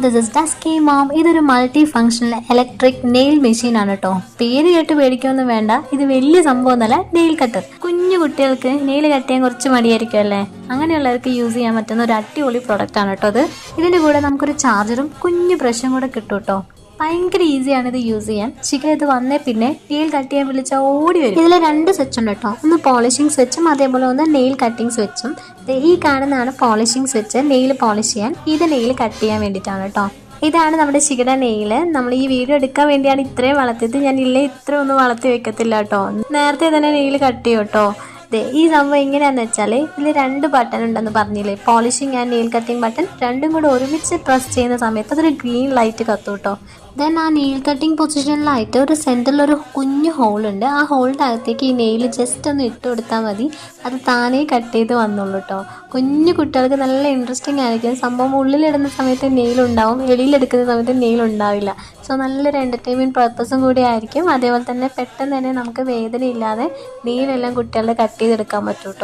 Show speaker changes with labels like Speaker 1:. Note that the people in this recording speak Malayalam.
Speaker 1: This is dusky mom. ഇതൊരു multi functional electric nail machine ആണ് കേട്ടോ. പേര് കേട്ട് പേടിക്കൊന്നും വേണ്ട, ഇത് വലിയ സംഭവമൊന്നുമല്ല. Nail cutter. കുഞ്ഞു കുട്ടികൾക്ക് നെയിൽ കട്ട് ചെയ്യാൻ കുറച്ച് മടിയായിരിക്കും അല്ലേ, അങ്ങനെയുള്ളവർക്ക് യൂസ് ചെയ്യാൻ പറ്റുന്ന ഒരു അടിപൊളി പ്രൊഡക്റ്റ് ആണ് കേട്ടോ ഇത്. ഇതിന്റെ കൂടെ നമുക്കൊരു ചാർജറും കുഞ്ഞു ബ്രഷും കൂടെ കിട്ടും കേട്ടോ. ഭയങ്കര ഈസിയാണ് ഇത് യൂസ് ചെയ്യാൻ. ശിഖ ഇത് വന്നേ പിന്നെ നെയിൽ കട്ട് ചെയ്യാൻ വിളിച്ചാൽ ഓടി വരും. ഇതിൽ 2 സ്വിച്ച് ഉണ്ട് കേട്ടോ. ഒന്ന് പോളിഷിംഗ് സ്വിച്ചും അതേപോലെ ഒന്ന് നെയിൽ കട്ടിങ് സ്വിച്ചും. ഈ കാണുന്നതാണ് പോളിഷിംഗ് സ്വിച്ച്, നെയിൽ പോളിഷ് ചെയ്യാൻ. ഇത് നെയിൽ കട്ട് ചെയ്യാൻ വേണ്ടിയിട്ടാണ് കേട്ടോ. ഇതാണ് നമ്മുടെ ശിഖയുടെ നെയില്. നമ്മൾ ഈ വീഡിയോ എടുക്കാൻ വേണ്ടിയാണ് ഇത്രയും വളർത്തിയത്. ഞാൻ ഇത്ര ഒന്നും വളർത്തി വെക്കത്തില്ല കേട്ടോ. നേരത്തെ തന്നെ നെയിൽ കട്ട് ചെയ്യും കേട്ടോ. ഈ സംഭവം എങ്ങനെയാന്ന് വെച്ചാൽ ഇതിൽ 2 ബട്ടൺ ഉണ്ടെന്ന് പറഞ്ഞില്ലേ, polishing and nail cutting button. രണ്ടും കൂടെ ഒരുമിച്ച് പ്രസ് ചെയ്യുന്ന സമയത്ത് അതൊരു ഗ്രീൻ ലൈറ്റ് കത്തും കേട്ടോ. ദെൻ ആ നെയിൽ കട്ടിങ് പൊസിഷനിലായിട്ട് ഒരു സെൻറ്ററിൽ ഒരു കുഞ്ഞു ഹോൾ ഉണ്ട്. ആ ഹോളിൻ്റെ അകത്തേക്ക് ഈ നെയിൽ ജസ്റ്റ് ഒന്ന് ഇട്ട് കൊടുത്താൽ മതി, അത് താനേ കട്ട് ചെയ്ത് വന്നോളൂ കേട്ടോ. കുഞ്ഞു കുട്ടികൾക്ക് നല്ല ഇൻട്രസ്റ്റിംഗ് ആയിരിക്കും സംഭവം. ഉള്ളിലിടുന്ന സമയത്ത് നെയിൽ ഉണ്ടാവും, വെളിയിലെടുക്കുന്ന സമയത്ത് നെയിൽ ഉണ്ടാവില്ല. സോ നല്ലൊരു എൻ്റർടൈൻമെൻറ്റ് പർപ്പസും കൂടി ആയിരിക്കും. അതേപോലെ തന്നെ പെട്ടെന്ന് തന്നെ നമുക്ക് വേദനയില്ലാതെ നെയിലെല്ലാം കുട്ടികളുടെ കട്ട് ചെയ്തെടുക്കാൻ പറ്റും കേട്ടോ.